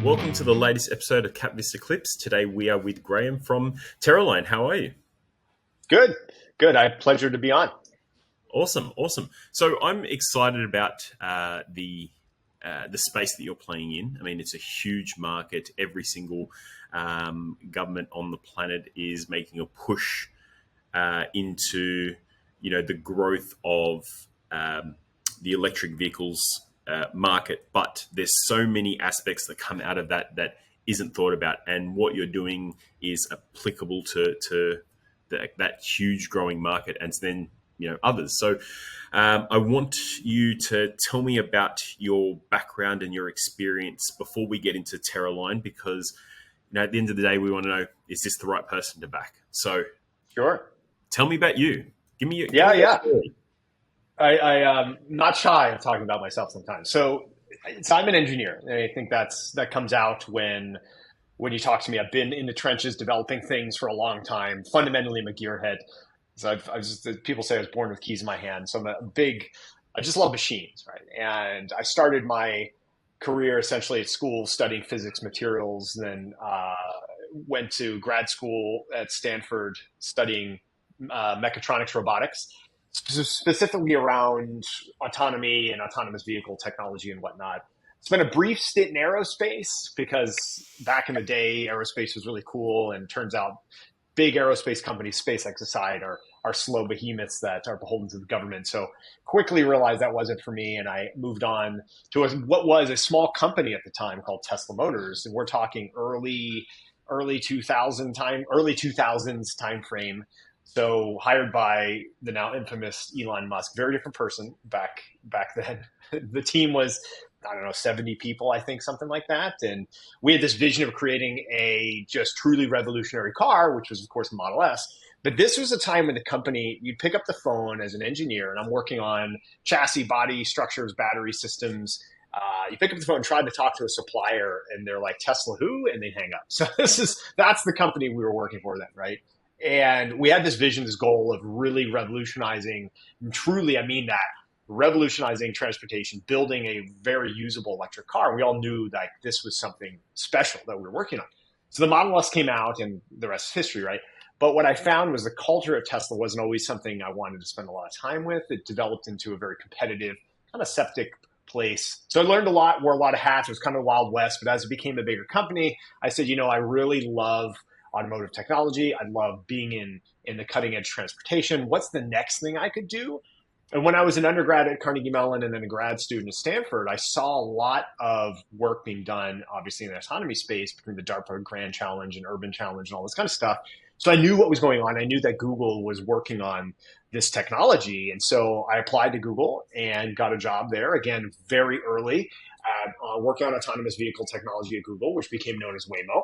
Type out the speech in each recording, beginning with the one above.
Welcome to the latest episode of KapVista Klips. Today we are with Graham from Terraline. How are you? Good, good. I have pleasure to be on. Awesome. So I'm excited about the space that you're playing in. I mean, it's a huge market. Every single government on the planet is making a push into the growth of the electric vehicles market, but there's so many aspects that come out of that isn't thought about, and what you're doing is applicable to that huge growing market, and then others. So I want you to tell me about your background and your experience before we get into Terraline, because at the end of the day we want to know, is this the right person to back? So Sure. tell me about you. Give me Yeah. your story. I'm not shy of talking about myself sometimes. So I'm an engineer, and I think that comes out when you talk to me. I've been in the trenches developing things for a long time. Fundamentally, I'm a gearhead. So people say I was born with keys in my hand. So I just love machines, right? And I started my career essentially at school studying physics materials, then went to grad school at Stanford studying mechatronics robotics, specifically around autonomy and autonomous vehicle technology and whatnot. Spent a brief stint in aerospace because back in the day, aerospace was really cool, and turns out big aerospace companies, SpaceX aside, are slow behemoths that are beholden to the government. So quickly realized that wasn't for me, and I moved on to what was a small company at the time called Tesla Motors, and we're talking early 2000s time frame. So hired by the now infamous Elon Musk, very different person back then. The team was, I don't know, 70 people, I think, something like that. And we had this vision of creating a just truly revolutionary car, which was, of course, the Model S. But this was a time when the company, you'd pick up the phone as an engineer, and I'm working on chassis, body, structures, battery systems. You pick up the phone and try to talk to a supplier, and they're like, Tesla who? And they hang up. So that's the company we were working for then, right? And we had this vision, this goal of really revolutionizing, and truly, I mean that, revolutionizing transportation, building a very usable electric car. And we all knew that this was something special that we were working on. So the Model S came out, and the rest is history, right? But what I found was the culture of Tesla wasn't always something I wanted to spend a lot of time with. It developed into a very competitive, kind of septic place. So I learned a lot, wore a lot of hats. It was kind of Wild West. But as it became a bigger company, I said, I really love automotive technology. I love being in the cutting edge transportation. What's the next thing I could do? And when I was an undergrad at Carnegie Mellon and then a grad student at Stanford, I saw a lot of work being done, obviously, in the autonomy space between the DARPA Grand Challenge and Urban Challenge and all this kind of stuff. So I knew what was going on. I knew that Google was working on this technology. And so I applied to Google and got a job there, again, very early, working on autonomous vehicle technology at Google, which became known as Waymo.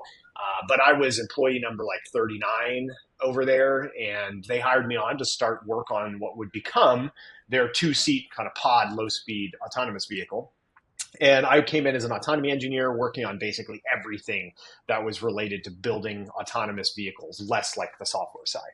But I was employee number like 39 over there, and they hired me on to start work on what would become their two-seat kind of pod, low-speed autonomous vehicle. And I came in as an autonomy engineer working on basically everything that was related to building autonomous vehicles, less like the software side.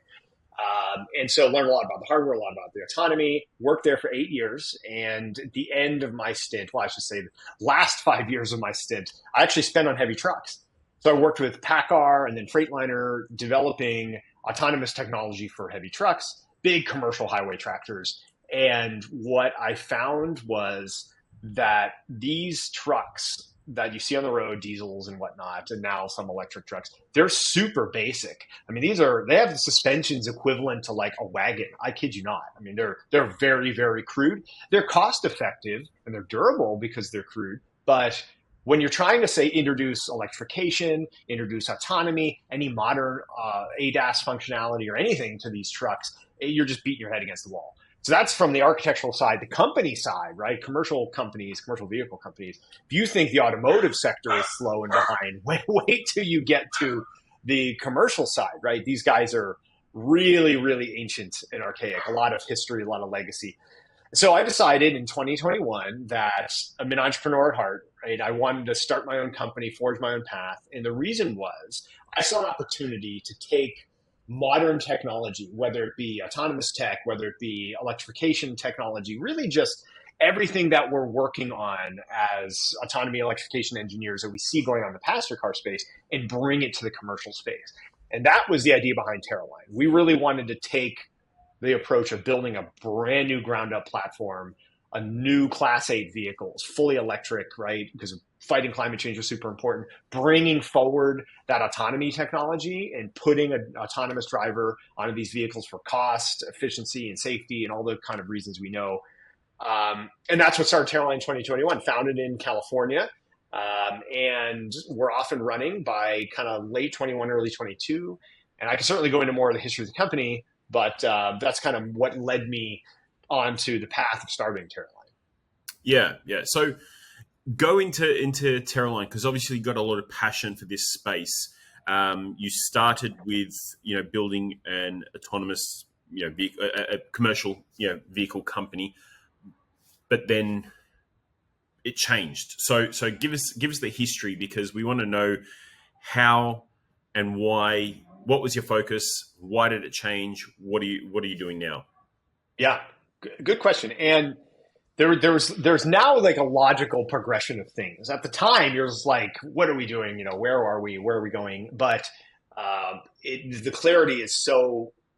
And so learned a lot about the hardware, a lot about the autonomy, worked there for 8 years. And at the end of my stint, well, I should say the last 5 years of my stint, I actually spent on heavy trucks. So I worked with PACCAR and then Freightliner, developing autonomous technology for heavy trucks, big commercial highway tractors. And what I found was that these trucks that you see on the road, diesels and whatnot, and now some electric trucks, they're super basic. I mean, they have the suspensions equivalent to like a wagon. I kid you not. I mean, they're very, very crude. They're cost effective and they're durable because they're crude. But when you're trying to say introduce electrification, introduce autonomy, any modern ADAS functionality or anything to these trucks, you're just beating your head against the wall. So that's from the architectural side. The company side, right? Commercial companies, commercial vehicle companies. If you think the automotive sector is slow and behind, wait till you get to the commercial side, right? These guys are really, really ancient and archaic. A lot of history, a lot of legacy. So I decided in 2021 that I'm an entrepreneur at heart, right? I wanted to start my own company, forge my own path. And the reason was I saw an opportunity to take modern technology, whether it be autonomous tech, whether it be electrification technology, really just everything that we're working on as autonomy electrification engineers that we see going on in the passenger car space and bring it to the commercial space. And that was the idea behind Terraline. We really wanted to take the approach of building a brand new ground up platform, a new Class 8 vehicles, fully electric, right? Because fighting climate change was super important, bringing forward that autonomy technology and putting an autonomous driver onto these vehicles for cost, efficiency, and safety, and all the kind of reasons we know. And that's what started Terraline 2021, founded in California. And we're off and running by kind of late 21, early 22. And I can certainly go into more of the history of the company, but that's kind of what led me onto the path of starting Terraline. Yeah. So go into Terraline, because obviously you've got a lot of passion for this space. You started with building an autonomous vehicle, a commercial vehicle company, but then it changed. So give us the history, because we want to know how and why. What was your focus? Why did it change? What are you doing now? Yeah, good question. And there's now like a logical progression of things. At the time, you're just like, what are we doing? Where are we? Where are we going? But the clarity is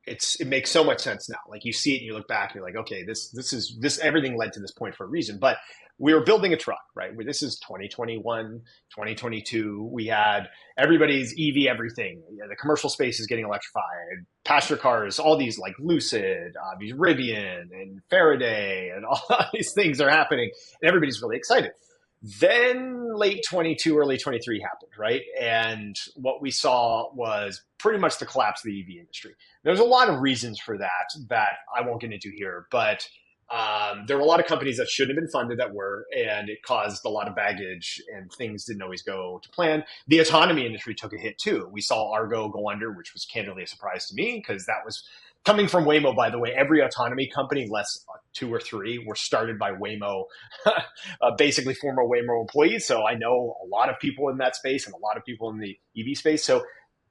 it makes so much sense now. Like you see it and you look back and you're like, okay, this everything led to this point for a reason. But we were building a truck, right? This is 2021, 2022. We had everybody's EV everything. The commercial space is getting electrified. Passenger cars, all these like Lucid, these Rivian and Faraday, and all these things are happening, and everybody's really excited. Then late 22, early 23 happened, right? And what we saw was pretty much the collapse of the EV industry. There's a lot of reasons for that I won't get into here, but there were a lot of companies that shouldn't have been funded that were, and it caused a lot of baggage and things didn't always go to plan. The autonomy industry took a hit too. We saw Argo go under, which was candidly a surprise to me, because that was coming from Waymo, by the way. Every autonomy company, less 2 or 3, were started by Waymo, basically former Waymo employees. So I know a lot of people in that space and a lot of people in the EV space.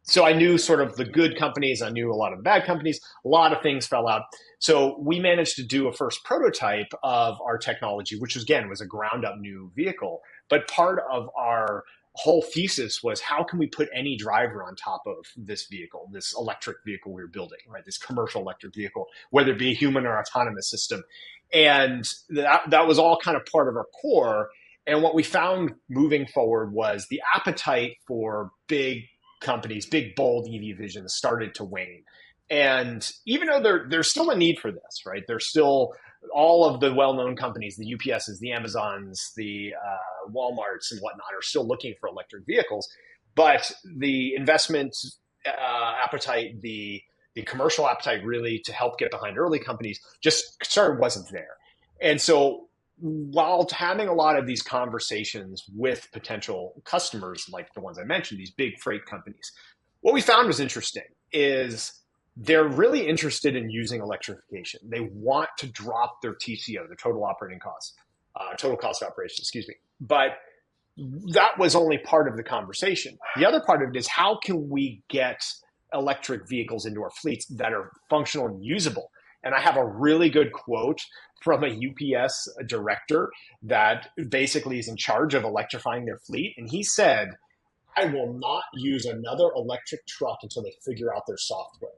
So I knew sort of the good companies. I knew a lot of the bad companies. A lot of things fell out. So we managed to do a first prototype of our technology, which again was a ground up new vehicle. But part of our whole thesis was, how can we put any driver on top of this vehicle, this electric vehicle we were building, right? This commercial electric vehicle, whether it be a human or autonomous system. And that was all kind of part of our core. And what we found moving forward was the appetite for big companies, big, bold EV visions started to wane. And even though there's still a need for this, right? There's still all of the well-known companies, the UPSs, the Amazons, the Walmarts and whatnot are still looking for electric vehicles. But the investment appetite, the commercial appetite really to help get behind early companies just wasn't there. And so while having a lot of these conversations with potential customers, like the ones I mentioned, these big freight companies, what we found was interesting is they're really interested in using electrification. They want to drop their TCO, their total operating costs, total cost of operation, excuse me. But that was only part of the conversation. The other part of it is, how can we get electric vehicles into our fleets that are functional and usable? And I have a really good quote from a UPS director that basically is in charge of electrifying their fleet. And he said, I will not use another electric truck until they figure out their software.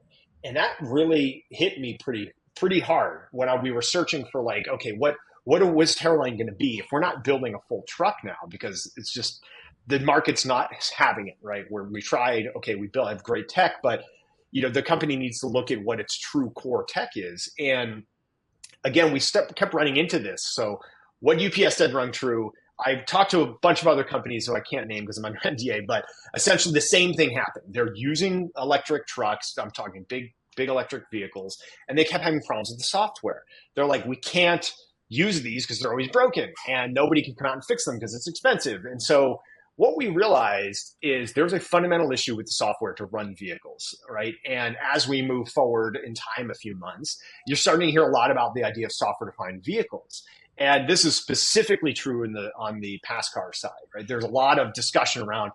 And that really hit me pretty hard when we were searching for like, okay, what was Terraline going to be if we're not building a full truck now? Because it's just, the market's not having it, right? Where we tried, okay, we have great tech, but the company needs to look at what its true core tech is. And again, we kept running into this. So what UPS did run true, I talked to a bunch of other companies who I can't name because I'm under NDA, but essentially the same thing happened. They're using electric trucks. I'm talking big electric vehicles, and they kept having problems with the software. They're like, we can't use these because they're always broken, and nobody can come out and fix them because it's expensive. And so what we realized is there's a fundamental issue with the software to run vehicles, right? And as we move forward in time, a few months, you're starting to hear a lot about the idea of software-defined vehicles. And this is specifically true on the pass car side, right? There's a lot of discussion around